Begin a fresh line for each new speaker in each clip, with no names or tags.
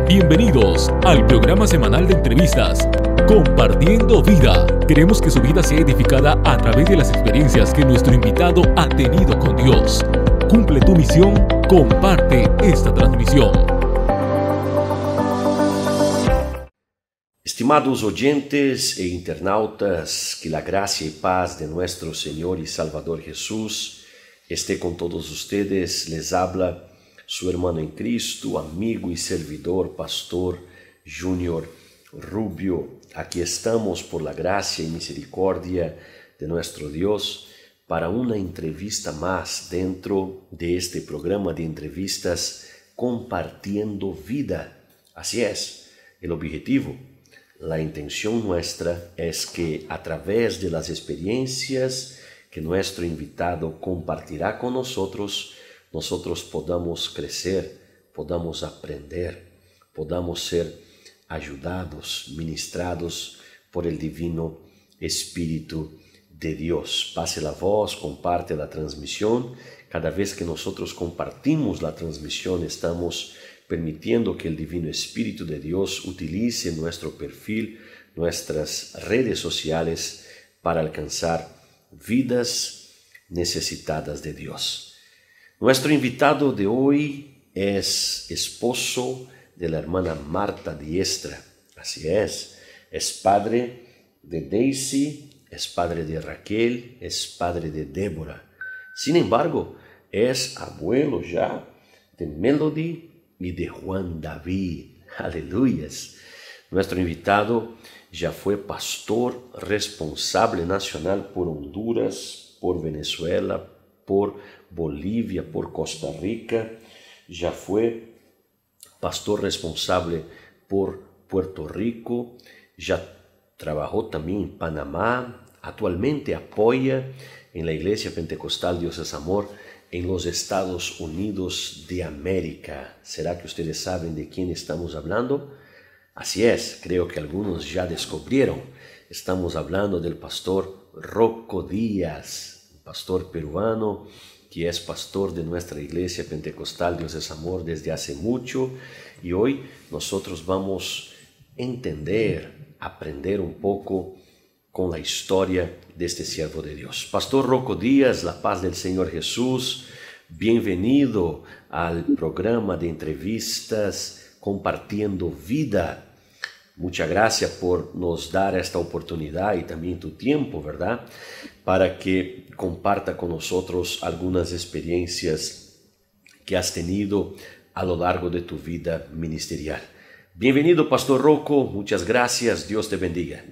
Bienvenidos al programa semanal de entrevistas Compartiendo Vida. Queremos que su vida sea edificada a través de las experiencias que nuestro invitado ha tenido con Dios. Cumple tu misión, comparte esta transmisión.
Estimados oyentes e internautas, que la gracia y paz de nuestro Señor y Salvador Jesús esté con todos ustedes. Les habla su hermano en Cristo, amigo y servidor, Pastor Junior Rubio. Aquí estamos por la gracia y misericordia de nuestro Dios para una entrevista más dentro de este programa de entrevistas Compartiendo Vida. Así es, el objetivo, la intención nuestra es que a través de las experiencias que nuestro invitado compartirá con nosotros podamos crecer, podamos aprender, podamos ser ayudados, ministrados por el Divino Espíritu de Dios. Pase la voz, comparte la transmisión. Cada vez que nosotros compartimos la transmisión, estamos permitiendo que el Divino Espíritu de Dios utilice nuestro perfil, nuestras redes sociales para alcanzar vidas necesitadas de Dios. Nuestro invitado de hoy es esposo de la hermana Marta Diestra. Así es padre de Daisy, es padre de Raquel, es padre de Débora. Sin embargo, es abuelo ya de Melody y de Juan David. Aleluyas. Nuestro invitado ya fue pastor responsable nacional por Honduras, por Venezuela, por Bolivia, por Costa Rica. Ya fue pastor responsable por Puerto Rico. Ya trabajó también en Panamá. Actualmente apoya en la Iglesia Pentecostal Dios es Amor en los Estados Unidos de América. ¿Será que ustedes saben de quién estamos hablando? Así es, creo que algunos ya descubrieron. Estamos hablando del pastor Rocco Díaz, un pastor peruano que es pastor de nuestra Iglesia Pentecostal Dios es Amor desde hace mucho, y hoy nosotros vamos a entender, aprender un poco con la historia de este siervo de Dios. Pastor Rocco Díaz, la paz del Señor Jesús, bienvenido al programa de entrevistas Compartiendo Vida. Muchas gracias por nos dar esta oportunidad y también tu tiempo, ¿verdad? Para que comparta con nosotros algunas experiencias que has tenido a lo largo de tu vida ministerial. Bienvenido, Pastor Rocco. Muchas gracias. Dios te bendiga.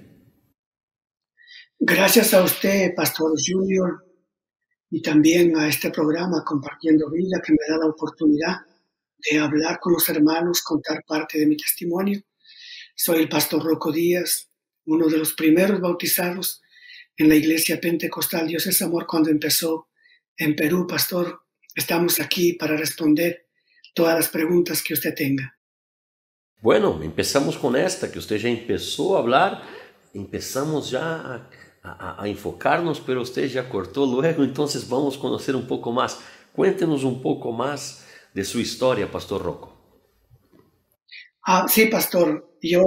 Gracias a usted, Pastor Junior, y también a este programa Compartiendo Vida, que me da la oportunidad de hablar con los hermanos, contar parte de mi testimonio. Soy el Pastor Rocco Díaz, uno de los primeros bautizados en la Iglesia Pentecostal Dios es Amor cuando empezó en Perú. Pastor, estamos aquí para responder todas las preguntas que usted tenga.
Bueno, empezamos con esta, que usted ya empezó a hablar, empezamos ya a enfocarnos, pero usted ya cortó luego, entonces vamos a conocer un poco más. Cuéntenos un poco más de su historia, Pastor Rocco.
Sí, Pastor, yo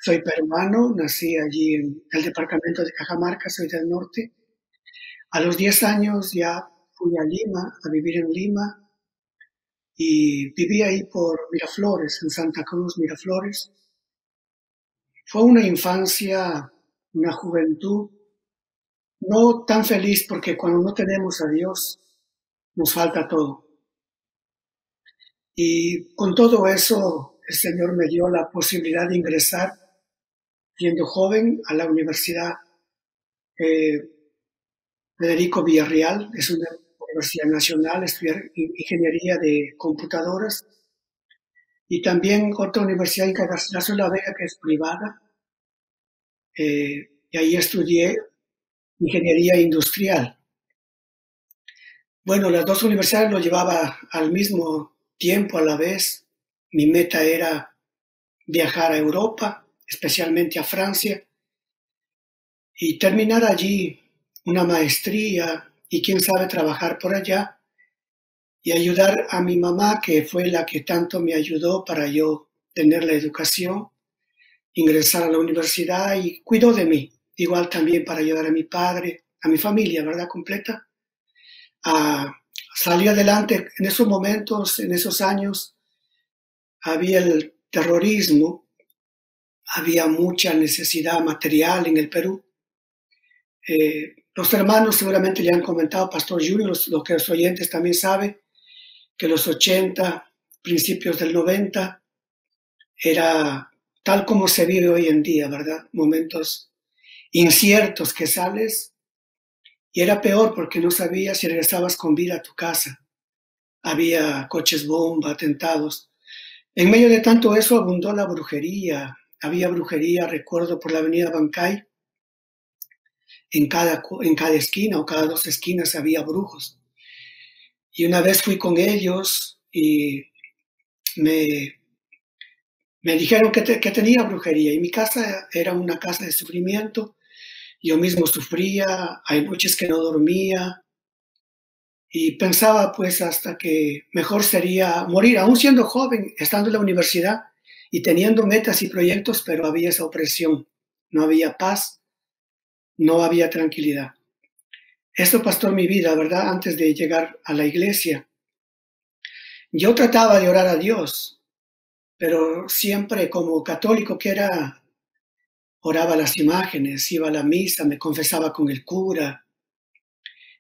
soy peruano, nací allí en el departamento de Cajamarca, soy del norte. A los 10 años ya fui a Lima, a vivir en Lima, y viví ahí por Miraflores, en Santa Cruz, Miraflores. Fue una infancia, una juventud no tan feliz, porque cuando no tenemos a Dios nos falta todo. Y con todo eso el Señor me dio la posibilidad de ingresar, siendo joven, a la Universidad Federico Villarreal. Es una universidad nacional, estudiar ingeniería de computadoras, y también otra universidad en Garcilaso de la Vega, que es privada, y ahí estudié ingeniería industrial. Bueno, las dos universidades lo llevaba al mismo tiempo, a la vez. Mi meta era viajar a Europa, especialmente a Francia, y terminar allí una maestría y quién sabe trabajar por allá y ayudar a mi mamá, que fue la que tanto me ayudó para yo tener la educación, ingresar a la universidad y cuidó de mí. Igual también para ayudar a mi padre, a mi familia, ¿verdad? Completa, a salir adelante. En esos momentos, en esos años, había el terrorismo, había mucha necesidad material en el Perú. Los hermanos seguramente le han comentado, Pastor Junior, los que los oyentes también saben, que los 80, principios del 90, era tal como se vive hoy en día, ¿verdad? Momentos inciertos que sales, y era peor porque no sabías si regresabas con vida a tu casa. Había coches bomba, atentados. En medio de tanto eso abundó la brujería. Había brujería, recuerdo, por la avenida Bancay. En cada esquina o cada 2 esquinas había brujos. Y una vez fui con ellos y me dijeron que tenía brujería. Y mi casa era una casa de sufrimiento. Yo mismo sufría, hay noches que no dormía. Y pensaba pues hasta que mejor sería morir, aún siendo joven, estando en la universidad y teniendo metas y proyectos, pero había esa opresión. No había paz, no había tranquilidad. Esto, pastor, mi vida, ¿verdad? Antes de llegar a la iglesia, yo trataba de orar a Dios, pero siempre como católico que era, oraba las imágenes, iba a la misa, me confesaba con el cura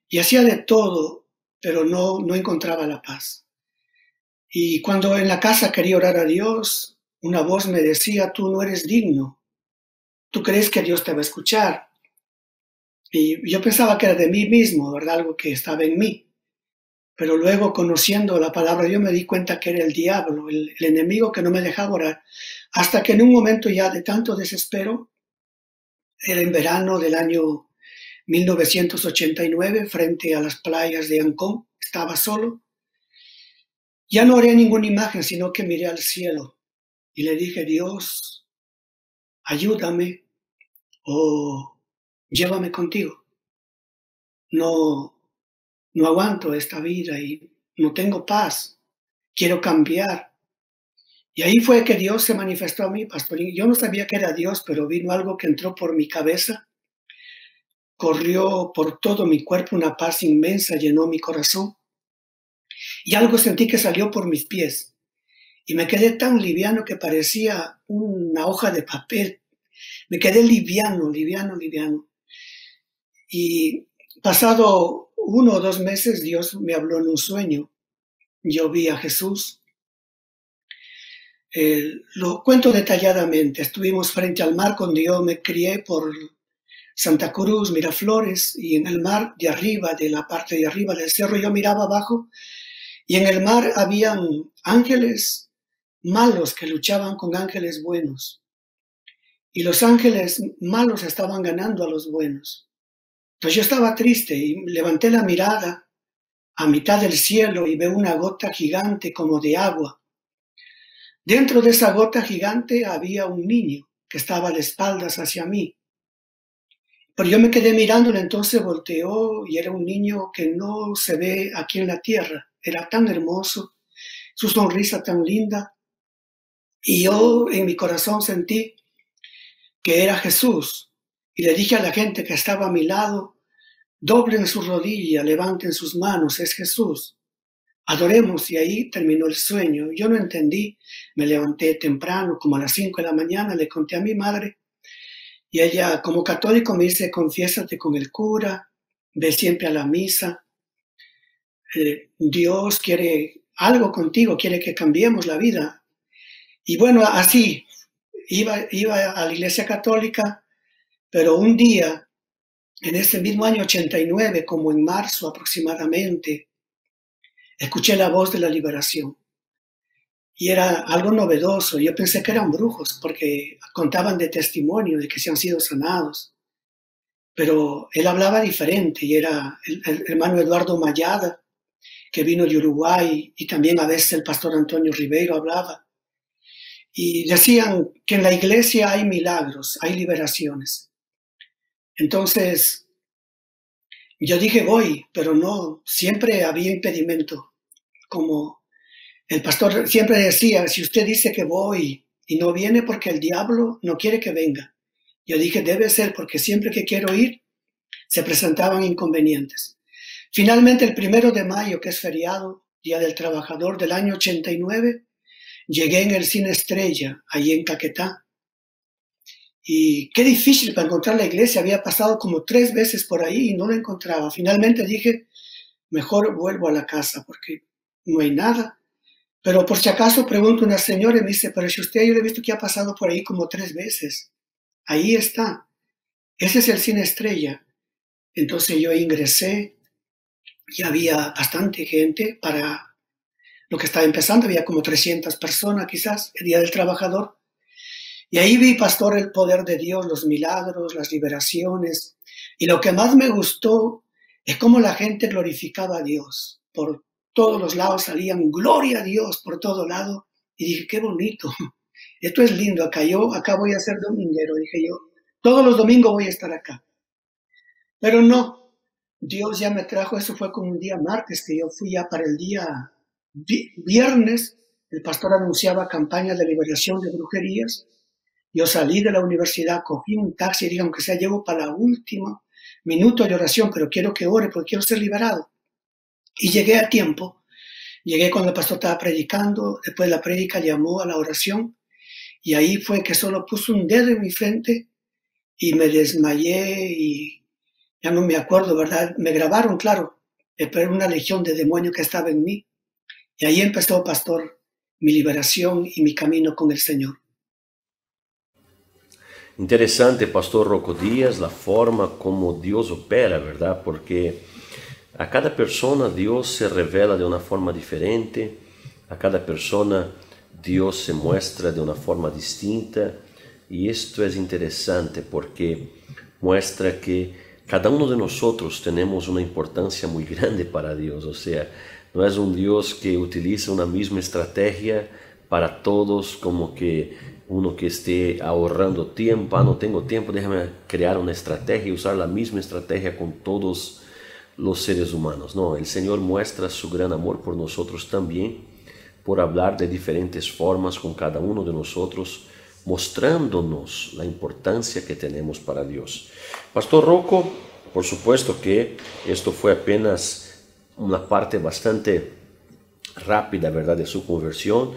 y hacía de todo, pero no encontraba la paz. Y cuando en la casa quería orar a Dios, una voz me decía, tú no eres digno, tú crees que Dios te va a escuchar. Y yo pensaba que era de mí mismo, ¿verdad? Algo que estaba en mí. Pero luego, conociendo la palabra de Dios, me di cuenta que era el diablo, el enemigo que no me dejaba orar. Hasta que en un momento ya de tanto desespero, era en verano del año 1989, frente a las playas de Ancón, estaba solo. Ya no oré ninguna imagen, sino que miré al cielo y le dije, Dios, ayúdame o llévame contigo. No aguanto esta vida y no tengo paz. Quiero cambiar. Y ahí fue que Dios se manifestó a mí, pastor. Yo no sabía que era Dios, pero vino algo que entró por mi cabeza, corrió por todo mi cuerpo, una paz inmensa llenó mi corazón. Y algo sentí que salió por mis pies. Y me quedé tan liviano que parecía una hoja de papel. Me quedé liviano. Y pasado 1 o 2 meses, Dios me habló en un sueño. Yo vi a Jesús. Lo cuento detalladamente. Estuvimos frente al mar cuando yo me crié por Santa Cruz, Miraflores, y en el mar de arriba, de la parte de arriba del cerro, yo miraba abajo, y en el mar habían ángeles malos que luchaban con ángeles buenos. Y los ángeles malos estaban ganando a los buenos. Entonces yo estaba triste y levanté la mirada a mitad del cielo y veo una gota gigante como de agua. Dentro de esa gota gigante había un niño que estaba de espaldas hacia mí. Pero yo me quedé mirándolo, entonces volteó y era un niño que no se ve aquí en la tierra. Era tan hermoso, su sonrisa tan linda. Y yo en mi corazón sentí que era Jesús. Y le dije a la gente que estaba a mi lado, doblen su rodilla, levanten sus manos, es Jesús. Adoremos, y ahí terminó el sueño. Yo no entendí, me levanté temprano, como a las 5 de la mañana, le conté a mi madre, y ella, como católico, me dice, confiésate con el cura, ve siempre a la misa, Dios quiere algo contigo, quiere que cambiemos la vida. Y bueno, así, iba a la iglesia católica, pero un día, en ese mismo año 89, como en marzo aproximadamente, escuché la voz de la liberación. Y era algo novedoso. Yo pensé que eran brujos porque contaban de testimonio de que se han sido sanados. Pero él hablaba diferente y era el hermano Eduardo Mayada, que vino de Uruguay, y también a veces el pastor Antonio Ribeiro hablaba. Y decían que en la iglesia hay milagros, hay liberaciones. Entonces, yo dije voy, pero no, siempre había impedimento. como el pastor siempre decía, si usted dice que voy y no viene porque el diablo no quiere que venga. Yo dije, debe ser porque siempre que quiero ir, se presentaban inconvenientes. Finalmente, el 1 de mayo, que es feriado, Día del Trabajador del año 89, llegué en el Cine Estrella, allí en Caquetá. Y qué difícil para encontrar la iglesia. Había pasado como 3 veces por ahí y no la encontraba. Finalmente dije, mejor vuelvo a la casa porque no hay nada. Pero por si acaso pregunto a una señora y me dice, pero si usted, yo le he visto que ha pasado por ahí como 3 veces. Ahí está. Ese es el Cine Estrella. Entonces yo ingresé y había bastante gente para lo que estaba empezando. Había como 300 personas quizás, el Día del Trabajador. Y ahí vi, pastor, el poder de Dios, los milagros, las liberaciones. Y lo que más me gustó es cómo la gente glorificaba a Dios. Por todos los lados salían, gloria a Dios por todo lado. Y dije, qué bonito. Esto es lindo. Acá voy a ser dominguero, dije yo. Todos los domingos voy a estar acá. Pero no, Dios ya me trajo, eso fue como un día martes, que yo fui ya para el día viernes. El pastor anunciaba campañas de liberación de brujerías. Yo salí de la universidad, cogí un taxi y dije, aunque sea, llego para la última minuto de oración, pero quiero que ore porque quiero ser liberado. Y llegué a tiempo. Llegué cuando el pastor estaba predicando. Después de la prédica llamó a la oración. Y ahí fue que solo puso un dedo en mi frente y me desmayé y ya no me acuerdo, ¿verdad? Me grabaron, claro, pero era una legión de demonios que estaba en mí. Y ahí empezó, pastor, mi liberación y mi camino con el Señor.
Interesante, pastor Rocco Díaz, la forma como Dios opera, ¿verdad? Porque a cada persona Dios se revela de una forma diferente, a cada persona Dios se muestra de una forma distinta, y esto es interesante porque muestra que cada uno de nosotros tenemos una importancia muy grande para Dios. O sea, no es un Dios que utiliza una misma estrategia para todos, como que uno que esté ahorrando tiempo, no tengo tiempo, déjame crear una estrategia y usar la misma estrategia con todos los seres humanos. No, el Señor muestra su gran amor por nosotros también, por hablar de diferentes formas con cada uno de nosotros, mostrándonos la importancia que tenemos para Dios. Pastor Rocco, por supuesto que esto fue apenas una parte bastante rápida, ¿verdad?, de su conversión,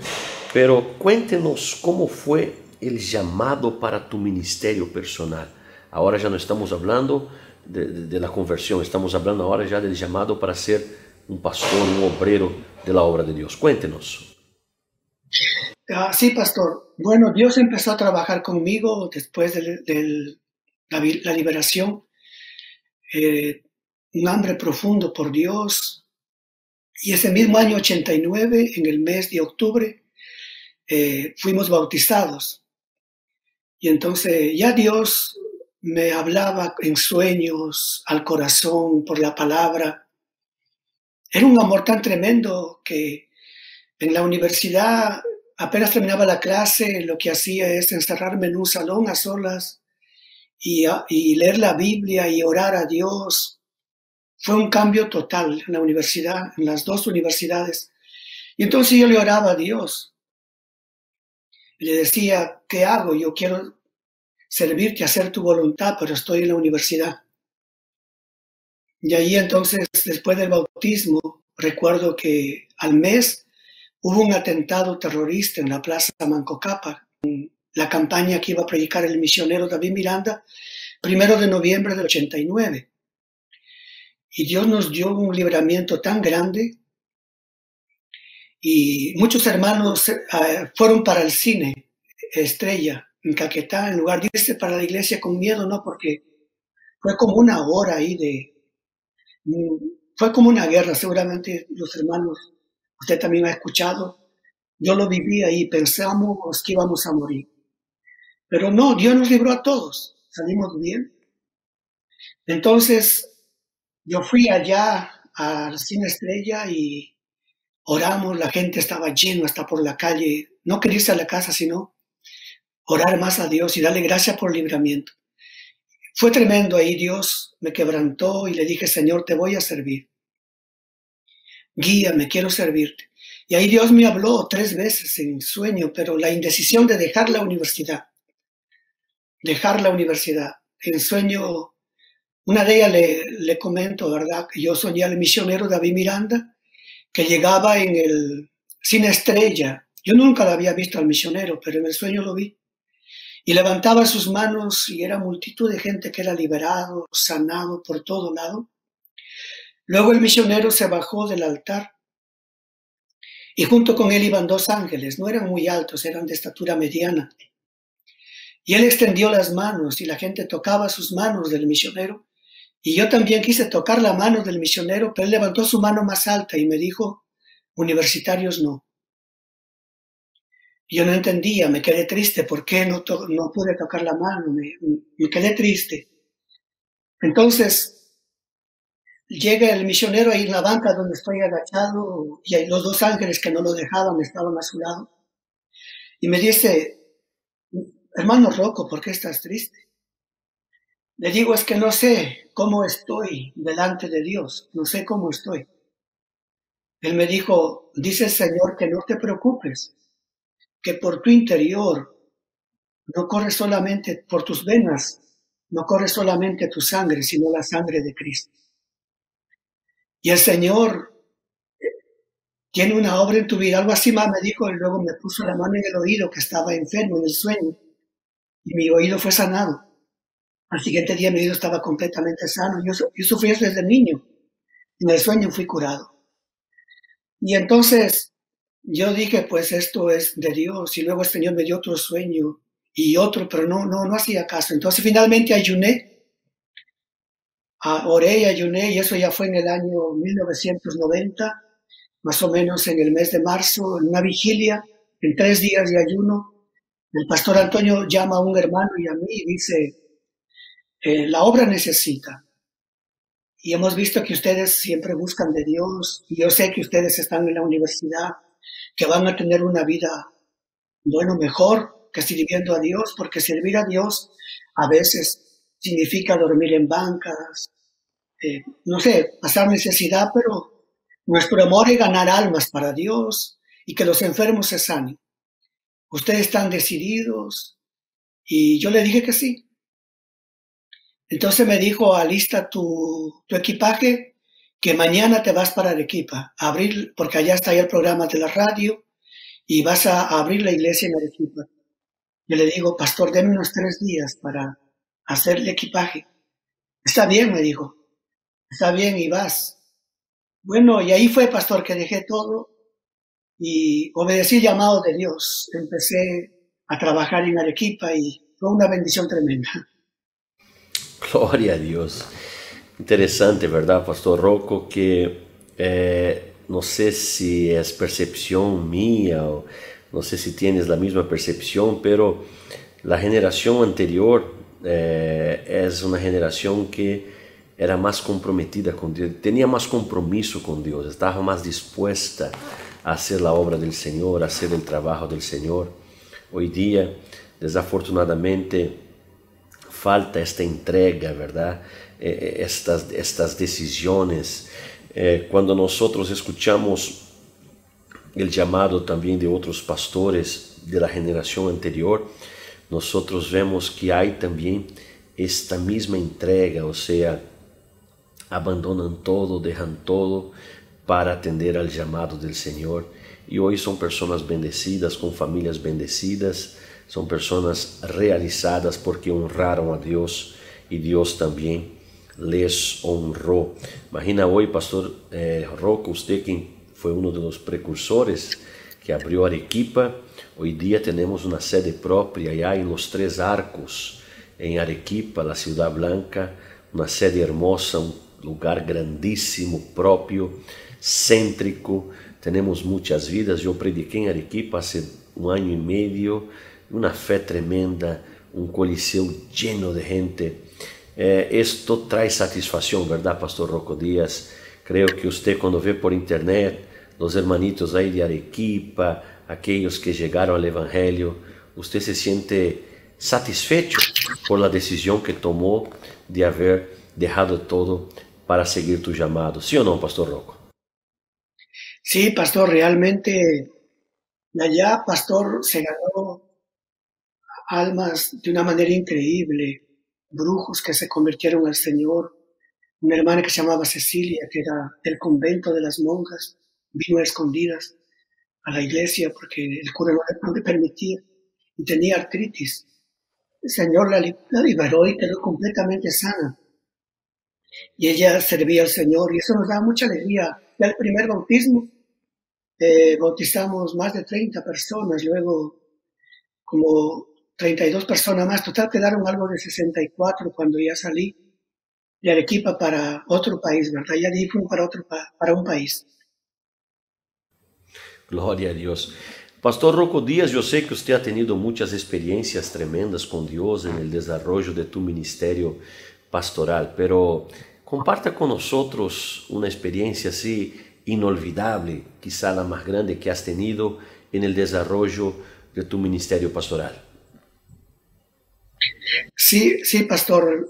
pero cuéntenos cómo fue el llamado para tu ministerio personal. Ahora ya no estamos hablando de la conversión, estamos hablando ahora ya del llamado para ser un pastor, un obrero de la obra de Dios. Cuéntenos.
Sí, pastor. Bueno, Dios empezó a trabajar conmigo después de la liberación. Un hambre profundo por Dios. Y ese mismo año 89, en el mes de octubre, fuimos bautizados. Y entonces ya Dios me hablaba en sueños, al corazón, por la palabra. Era un amor tan tremendo que en la universidad, apenas terminaba la clase, lo que hacía es encerrarme en un salón a solas y leer la Biblia y orar a Dios. Fue un cambio total en la universidad, en las 2 universidades. Y entonces yo le oraba a Dios. Le decía, ¿qué hago? Yo quiero servirte, hacer tu voluntad, pero estoy en la universidad. Y ahí entonces, después del bautismo, recuerdo que al mes hubo un atentado terrorista en la Plaza Mancocapa, la campaña que iba a predicar el misionero David Miranda, 1 de noviembre del 89. Y Dios nos dio un libramiento tan grande y muchos hermanos fueron para el cine Estrella en Caquetá, en lugar de irse para la iglesia con miedo, no, porque fue como una hora ahí fue como una guerra. Seguramente los hermanos, usted también ha escuchado, yo lo viví ahí, pensamos que íbamos a morir. Pero no, Dios nos libró a todos, salimos bien. Entonces, yo fui allá al Cine Estrella y oramos, la gente estaba llena hasta por la calle, no quería irse a la casa, sino orar más a Dios y darle gracias por el libramiento. Fue tremendo ahí, Dios me quebrantó y le dije, Señor, te voy a servir. guíame, quiero servirte. Y ahí Dios me habló 3 veces en sueño, pero la indecisión de dejar la universidad, en sueño, una de ellas le comento, ¿verdad? Que yo soñé al misionero David Miranda, que llegaba en el Cine Estrella. Yo nunca lo había visto al misionero, pero en el sueño lo vi. Y levantaba sus manos y era multitud de gente que era liberado, sanado por todo lado. Luego el misionero se bajó del altar y junto con él iban 2 ángeles. No eran muy altos, eran de estatura mediana. Y él extendió las manos y la gente tocaba sus manos del misionero. Y yo también quise tocar la mano del misionero, pero él levantó su mano más alta y me dijo, universitarios no. Yo no entendía, me quedé triste, ¿por qué no pude tocar la mano? Me quedé triste. Entonces, llega el misionero ahí en la banca donde estoy agachado y hay los 2 ángeles que no lo dejaban, estaban a su lado. Y me dice, hermano Rocco, ¿por qué estás triste? Le digo, es que no sé cómo estoy delante de Dios, no sé cómo estoy. Él me dijo, dice el Señor que no te preocupes, que por tu interior no corre solamente por tus venas, no corre solamente tu sangre, sino la sangre de Cristo. Y el Señor tiene una obra en tu vida, algo así más me dijo, y luego me puso la mano en el oído, que estaba enfermo en el sueño, y mi oído fue sanado. Al siguiente día mi oído estaba completamente sano. Yo sufrí eso desde niño. En el sueño fui curado. Y entonces yo dije, pues esto es de Dios. Y luego el Señor me dio otro sueño y otro, pero no hacía caso. Entonces finalmente ayuné. Oré y ayuné, y eso ya fue en el año 1990, más o menos en el mes de marzo, en una vigilia, en 3 días de ayuno. El pastor Antonio llama a un hermano y a mí y dice, la obra necesita. Y hemos visto que ustedes siempre buscan de Dios, y yo sé que ustedes están en la universidad, que van a tener una vida, bueno, mejor que sirviendo a Dios, porque servir a Dios a veces significa dormir en bancas, no sé, pasar necesidad, pero nuestro amor es ganar almas para Dios y que los enfermos se sanen. Ustedes están decididos, y yo le dije que sí. Entonces me dijo, alista tu equipaje, que mañana te vas para Arequipa, a abrir, porque allá está ya el programa de la radio, y vas a abrir la iglesia en Arequipa. Yo le digo, pastor, denme unos 3 días para hacer el equipaje. Está bien, me dijo, está bien, y vas. Bueno, y ahí fue, pastor, que dejé todo y obedecí el llamado de Dios. Empecé a trabajar en Arequipa y fue una bendición tremenda.
Glória a Deus. Interessante, verdade, pastor Rocco, que não sei se é percepção minha, ou não sei se tienes a mesma percepção, pero a geração anterior é uma geração que era mais comprometida com Deus, tinha mais compromisso com Deus, estava mais disposta a fazer a obra do Senhor, a fazer o trabalho do Senhor. Hoje dia, desafortunadamente, falta esta entrega, ¿verdad? Estas decisiones. Cuando nosotros escuchamos el llamado también de otros pastores de la generación anterior, nosotros vemos que hay también esta misma entrega, o sea, abandonan todo, dejan todo para atender al llamado del Señor. Y hoy son personas bendecidas, con familias bendecidas, son personas realizadas porque honraron a Dios y Dios también les honró. Imagina hoy, pastor Rocco, usted que fue uno de los precursores que abrió Arequipa. Hoy día tenemos una sede propia allá en los 3 Arcos, en Arequipa, la Ciudad Blanca, una sede hermosa, un lugar grandísimo, propio, céntrico. Tenemos muchas vidas. Yo prediqué en Arequipa hace 1 año y medio, una fe tremenda, un coliseo lleno de gente. Esto trae satisfacción, ¿verdad, pastor Rocco Díaz? Creo que usted cuando ve por internet los hermanitos ahí de Arequipa, aquellos que llegaron al Evangelio, usted se siente satisfecho por la decisión que tomó de haber dejado todo para seguir tu llamado. ¿Sí o no, pastor Rocco?
Sí, pastor, realmente allá, pastor, se ganó almas de una manera increíble, brujos que se convirtieron al Señor, una hermana que se llamaba Cecilia, que era del convento de las monjas, vino a escondidas a la iglesia porque el cura no le permitía y tenía artritis. El Señor la liberó y quedó completamente sana. Y ella servía al Señor y eso nos da mucha alegría. Ya el primer bautismo, bautizamos más de 30 personas, luego como 32 personas más, total quedaron algo de 64 cuando ya salí de Arequipa para otro país, ¿verdad? Ya de ahí fuimos para un país.
Glória a Deus. Pastor Rocco Díaz, eu sei que você ha tenido muitas experiências tremendas com Deus en el desarrollo de tu ministerio pastoral, pero comparta con nosotros una experiencia así inolvidable, quizá la más grande que has tenido en el desarrollo de tu ministerio pastoral.
Sí, sí, pastor.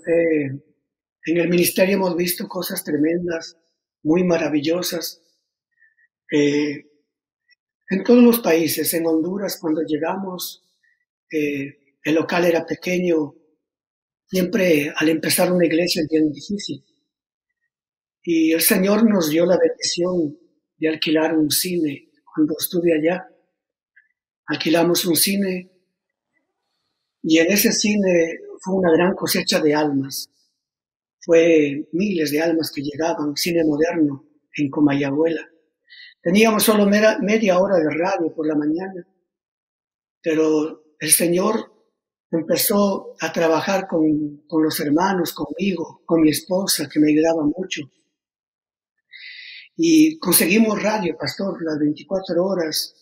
En el ministerio hemos visto cosas tremendas, muy maravillosas. En todos los países, en Honduras, cuando llegamos, el local era pequeño. Siempre al empezar una iglesia es bien difícil. Y el Señor nos dio la bendición de alquilar un cine. Cuando estuve allá, alquilamos un cine y en ese cine fue una gran cosecha de almas. Fue miles de almas que llegaban, cine moderno en Comayagüela. Teníamos solo media hora de radio por la mañana, pero el Señor empezó a trabajar con los hermanos, conmigo, con mi esposa, que me ayudaba mucho. Y conseguimos radio, pastor, las 24 horas,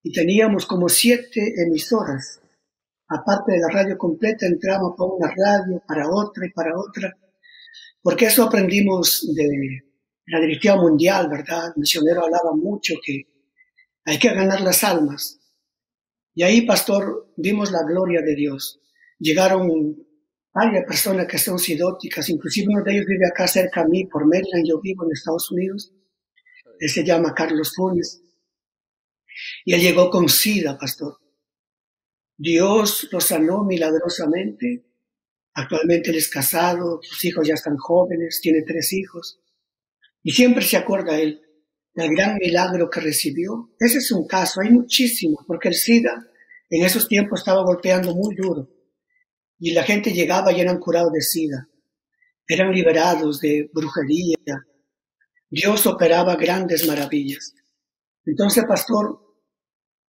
y teníamos como 7 emisoras. Aparte de la radio completa, entramos por una radio, para otra y para otra, porque eso aprendimos de la directiva mundial, ¿verdad? El misionero hablaba mucho que hay que ganar las almas. Y ahí, pastor, vimos la gloria de Dios. Llegaron varias personas que son sidóticas, inclusive uno de ellos vive acá cerca a mí, por Maryland, yo vivo en Estados Unidos. Él se llama Carlos Funes. Y él llegó con SIDA, pastor. Dios lo sanó milagrosamente. Actualmente él es casado, sus hijos ya están jóvenes, tiene 3 hijos. Y siempre se acuerda él del gran milagro que recibió. Ese es un caso, hay muchísimos, porque el SIDA en esos tiempos estaba golpeando muy duro. Y la gente llegaba y eran curados de SIDA. Eran liberados de brujería. Dios operaba grandes maravillas. Entonces, pastor,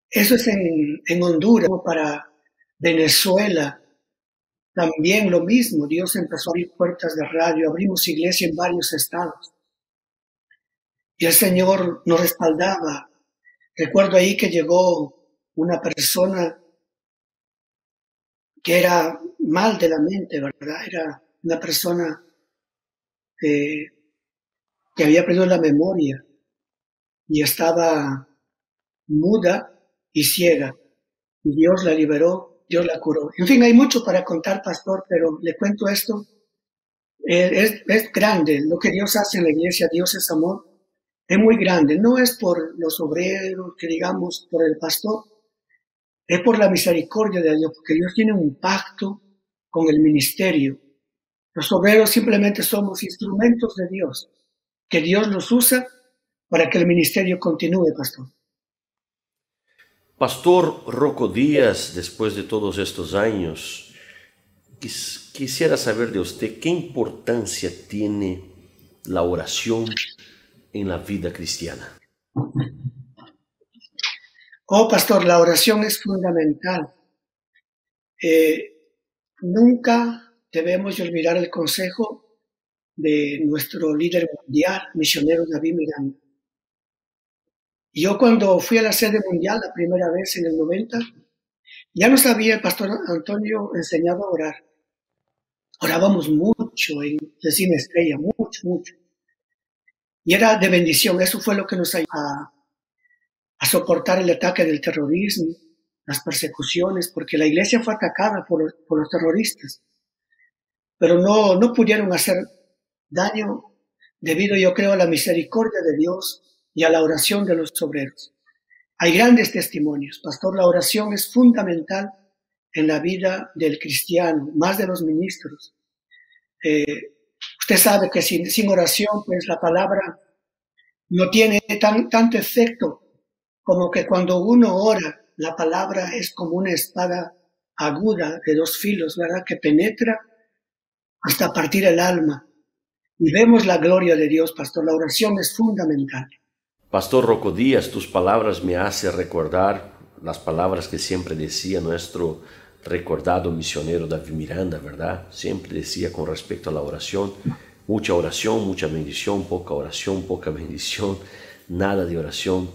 eso es en Honduras. Para Venezuela, también lo mismo. Dios empezó a abrir puertas de radio. Abrimos iglesia en varios estados. Y el Señor nos respaldaba. Recuerdo ahí que llegó una persona que era mal de la mente, ¿verdad? Era una persona que había perdido la memoria y estaba muda y ciega. Y Dios la liberó, Dios la curó. En fin, hay mucho para contar, pastor, pero le cuento esto. Es grande lo que Dios hace en la iglesia. Dios es amor. Es muy grande. No es por los obreros, que digamos, por el pastor. Es por la misericordia de Dios, porque Dios tiene un pacto con el ministerio. Los obreros simplemente somos instrumentos de Dios, que Dios los usa para que el ministerio continúe, pastor.
Pastor Rocco Díaz, después de todos estos años, quisiera saber de usted qué importancia tiene la oración en la vida cristiana.
Oh, pastor, la oración es fundamental. Nunca debemos olvidar el consejo de nuestro líder mundial, misionero David Miranda. Yo cuando fui a la sede mundial la primera vez en el 90, ya nos había el pastor Antonio enseñado a orar. Orábamos mucho en el Cine Estrella, mucho. Y era de bendición, eso fue lo que nos ayudó a soportar el ataque del terrorismo, las persecuciones, porque la iglesia fue atacada por los terroristas. Pero no pudieron hacer daño debido, yo creo, a la misericordia de Dios y a la oración de los obreros. Hay grandes testimonios. Pastor, la oración es fundamental en la vida del cristiano, más de los ministros. Usted sabe que sin oración, pues la palabra no tiene tanto efecto como que cuando uno ora, la palabra es como una espada aguda de dos filos, ¿verdad? Que penetra hasta partir el alma. Y vemos la gloria de Dios, pastor. La oración es fundamental.
Pastor Rocco Díaz, tus palabras me hacen recordar las palabras que siempre decía nuestro recordado misionero David Miranda, ¿verdad? Siempre decía con respecto a la oración, mucha bendición, poca bendición, nada de oración,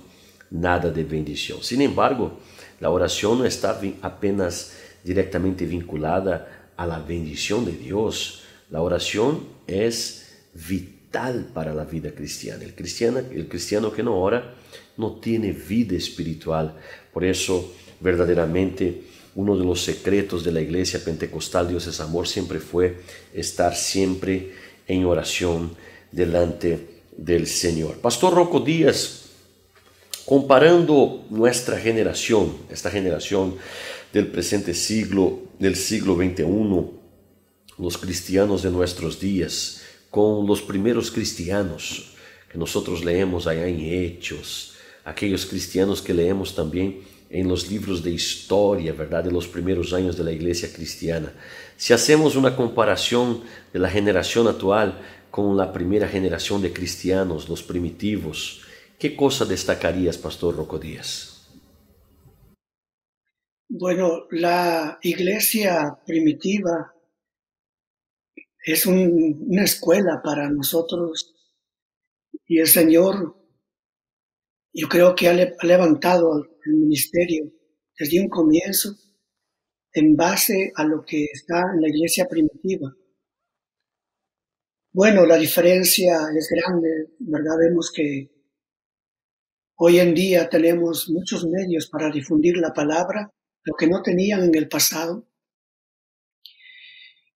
nada de bendición. Sin embargo, la oración no está apenas directamente vinculada a la bendición de Dios. La oración es vital para la vida cristiana. El cristiano que no ora no tiene vida espiritual. Por eso, verdaderamente, uno de los secretos de la Iglesia Pentecostal Dios es Amor siempre fue estar siempre en oración delante del Señor. Pastor Rocco Díaz, comparando nuestra generación, esta generación del presente siglo, del siglo XXI, los cristianos de nuestros días, con los primeros cristianos que nosotros leemos allá en Hechos, aquellos cristianos que leemos también en los libros de historia, ¿verdad?, de los primeros años de la iglesia cristiana. Si hacemos una comparación de la generación actual con la primera generación de cristianos, los primitivos, ¿qué cosa destacarías, Pastor Rocco Díaz?
Bueno, la iglesia primitiva es una escuela para nosotros y el Señor, yo creo que ha levantado el ministerio desde un comienzo en base a lo que está en la iglesia primitiva. Bueno, la diferencia es grande, ¿verdad? Vemos que hoy en día tenemos muchos medios para difundir la palabra, lo que no tenían en el pasado.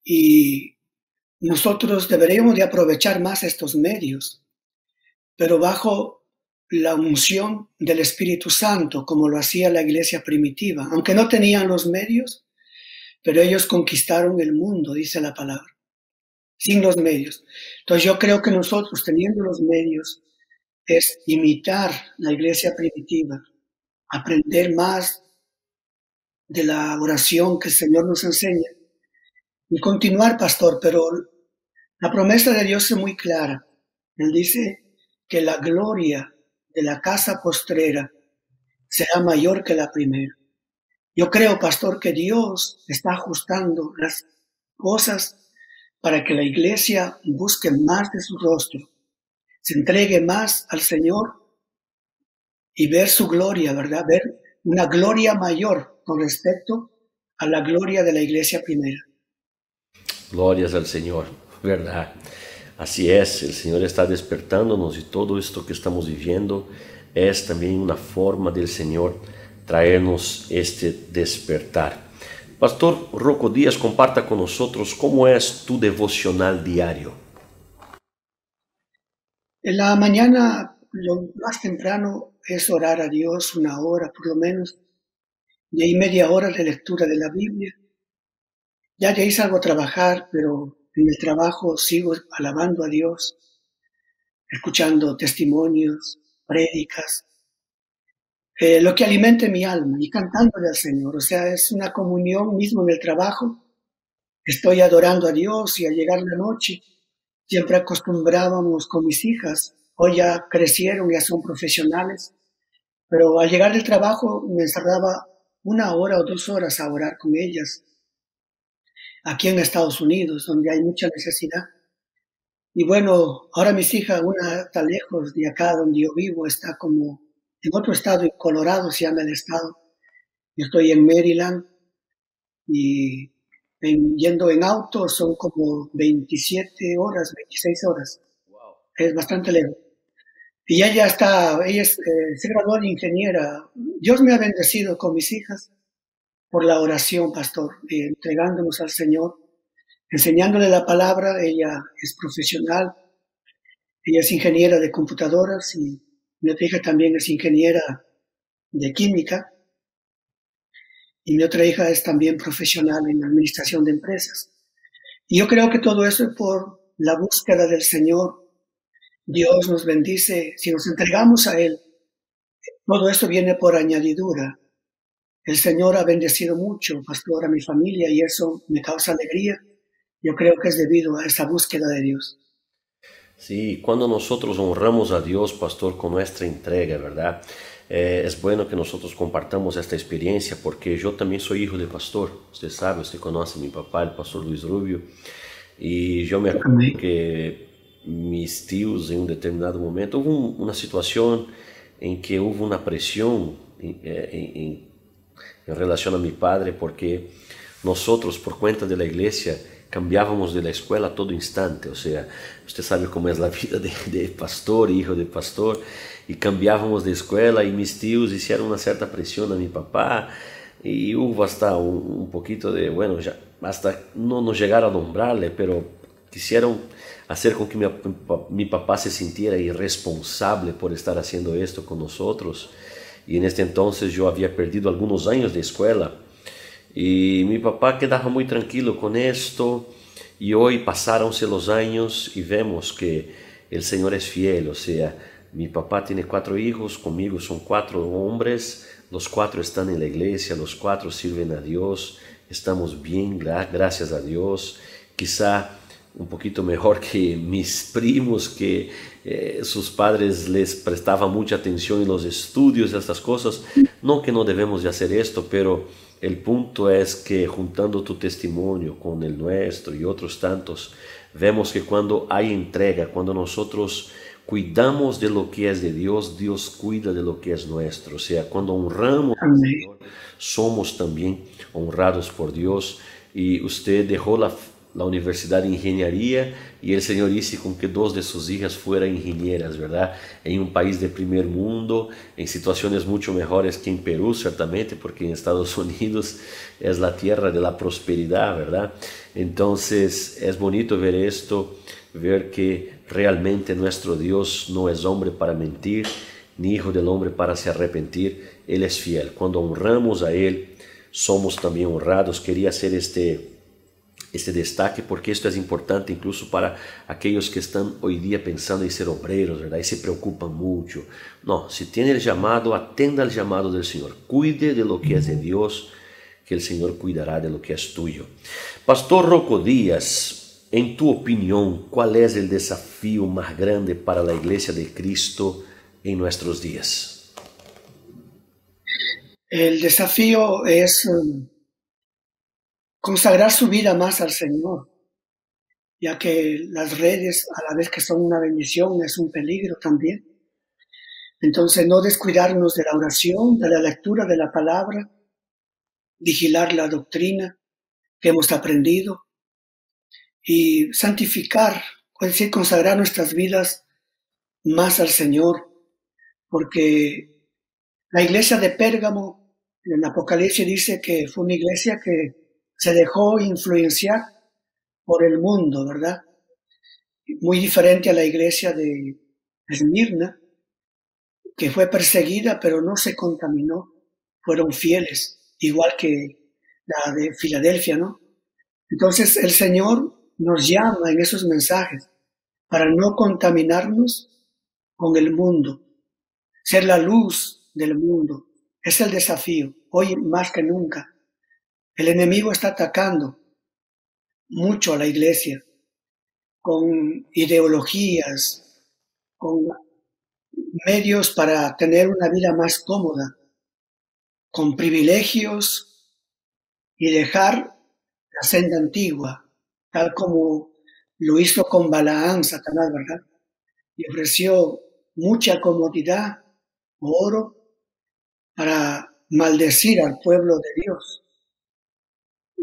Y nosotros deberíamos de aprovechar más estos medios, pero bajo la unción del Espíritu Santo, como lo hacía la iglesia primitiva. Aunque no tenían los medios, pero ellos conquistaron el mundo, dice la palabra, sin los medios. Entonces yo creo que nosotros, teniendo los medios, es imitar la iglesia primitiva, aprender más de la oración que el Señor nos enseña y continuar, pastor, pero la promesa de Dios es muy clara. Él dice que la gloria de la casa postrera será mayor que la primera. Yo creo, pastor, que Dios está ajustando las cosas para que la iglesia busque más de su rostro, se entregue más al Señor y ver su gloria, ¿verdad? Ver una gloria mayor con respecto a la gloria de la iglesia primera.
Glorias al Señor, ¿verdad? Así es, el Señor está despertándonos y todo esto que estamos viviendo es también una forma del Señor traernos este despertar. Pastor Rocco Díaz, comparta con nosotros cómo es tu devocional diario.
En la mañana, lo más temprano es orar a Dios una hora por lo menos, y ahí media hora de lectura de la Biblia. Ya de ahí salgo a trabajar, pero en el trabajo sigo alabando a Dios, escuchando testimonios, prédicas, lo que alimente mi alma y cantándole al Señor. O sea, es una comunión mismo en el trabajo. Estoy adorando a Dios y al llegar la noche, siempre acostumbrábamos con mis hijas, hoy ya crecieron, ya son profesionales, pero al llegar del trabajo me encerraba 1 hora o 2 horas a orar con ellas, aquí en Estados Unidos, donde hay mucha necesidad. Y bueno, ahora mis hijas, una está lejos de acá donde yo vivo, está como en otro estado, en Colorado se llama el estado. Yo estoy en Maryland y yendo en auto son como 27 horas, 26 horas. Wow. Es bastante lejos. Y ella se graduó de ingeniera. Dios me ha bendecido con mis hijas por la oración, pastor, entregándonos al Señor, enseñándole la palabra. Ella es profesional, ella es ingeniera de computadoras y Mi otra hija también es ingeniera de química y mi otra hija es también profesional en administración de empresas. Y yo creo que todo eso es por la búsqueda del Señor. Dios nos bendice si nos entregamos a Él. Todo esto viene por añadidura. El Señor ha bendecido mucho, pastor, a mi familia y eso me causa alegría. Yo creo que es debido a esa búsqueda de Dios.
Sí, cuando nosotros honramos a Dios, pastor, con nuestra entrega, ¿verdad? Es bueno que nosotros compartamos esta experiencia porque yo también soy hijo de pastor. Usted sabe, usted conoce a mi papá, el pastor Luis Rubio, y yo me acuerdo que mis tíos en un determinado momento hubo una situación en que hubo una presión en relación a mi padre porque nosotros por cuenta de la iglesia cambiábamos de la escuela a todo instante, o sea, usted sabe cómo es la vida de pastor, hijo de pastor, y cambiábamos de escuela y mis tíos hicieron una cierta presión a mi papá y hubo hasta un poquito de, bueno, ya, hasta no nos llegaron a nombrarle, pero quisieron hacer con que mi papá se sintiera irresponsable por estar haciendo esto con nosotros. Y en este entonces yo había perdido algunos años de escuela y mi papá quedaba muy tranquilo con esto y hoy pasáronse los años y vemos que el Señor es fiel, o sea, mi papá tiene 4 hijos, conmigo son 4 hombres, los 4 están en la iglesia, los 4 sirven a Dios, estamos bien, gracias a Dios, quizá un poquito mejor que mis primos que sus padres les prestaban mucha atención en los estudios, estas cosas. No que no debemos de hacer esto, pero el punto es que juntando tu testimonio con el nuestro y otros tantos, vemos que cuando hay entrega, cuando nosotros cuidamos de lo que es de Dios, Dios cuida de lo que es nuestro. O sea, cuando honramos al Señor, somos también honrados por Dios. Y usted dejó la Universidad de Ingeniería y el Señor hizo con que 2 de sus hijas fueran ingenieras, ¿verdad? En un país de primer mundo, en situaciones mucho mejores que en Perú, ciertamente, porque en Estados Unidos es la tierra de la prosperidad, ¿verdad? Entonces es bonito ver esto, ver que realmente nuestro Dios no es hombre para mentir, ni hijo del hombre para se arrepentir. Él es fiel. Cuando honramos a Él, somos también honrados. Quería hacer este destaque porque esto es importante incluso para aquellos que están hoy día pensando en ser obreros, ¿verdad? Y se preocupan mucho. No, si tiene el llamado, atenda al llamado del Señor. Cuide de lo que es de Dios, que el Señor cuidará de lo que es tuyo. Pastor Rocco Díaz, en tu opinión, ¿cuál es el desafío más grande para la Iglesia de Cristo en nuestros días?
El desafío es consagrar su vida más al Señor, ya que las redes, a la vez que son una bendición, es un peligro también. Entonces, no descuidarnos de la oración, de la lectura de la palabra, vigilar la doctrina que hemos aprendido y santificar, es decir, consagrar nuestras vidas más al Señor, porque la iglesia de Pérgamo, en Apocalipsis dice que fue una iglesia que se dejó influenciar por el mundo, ¿verdad? Muy diferente a la iglesia de Esmirna, que fue perseguida pero no se contaminó, fueron fieles, igual que la de Filadelfia, ¿no? Entonces el Señor nos llama en esos mensajes para no contaminarnos con el mundo, ser la luz del mundo. Es el desafío, hoy más que nunca. El enemigo está atacando mucho a la iglesia con ideologías, con medios para tener una vida más cómoda, con privilegios y dejar la senda antigua, tal como lo hizo con Balaán, Satanás, ¿verdad? Y ofreció mucha comodidad, oro, para maldecir al pueblo de Dios.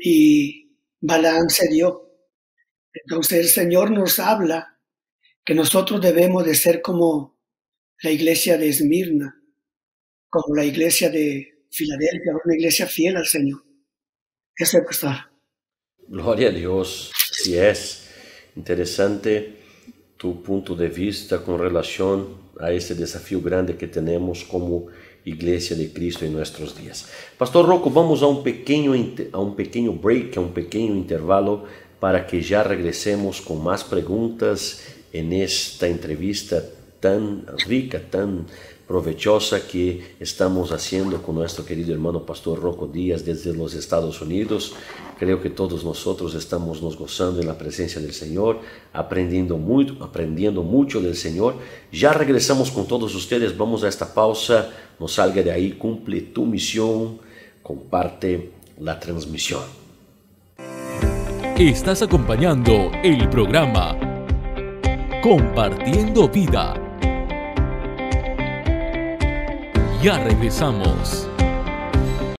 Y Balaán cedió. Entonces el Señor nos habla que nosotros debemos de ser como la iglesia de Esmirna, como la iglesia de Filadelfia, una iglesia fiel al Señor. Eso es, pastor.
Gloria a Dios, sí es interesante tu punto de vista con relación a este desafío grande que tenemos como Iglesia de Cristo en nuestros días. Pastor Rocco, vamos a un pequeño break, a un pequeño intervalo para que ya regresemos con más preguntas en esta entrevista tan rica, tan provechosa que estamos haciendo con nuestro querido hermano Pastor Rocco Díaz desde los Estados Unidos. Creo que todos nosotros estamos nos gozando en la presencia del Señor, aprendiendo mucho del Señor. Ya regresamos con todos ustedes, vamos a esta pausa, no salga de ahí, cumple tu misión, comparte la transmisión.
Estás acompañando el programa Compartiendo Vida. Ya regresamos.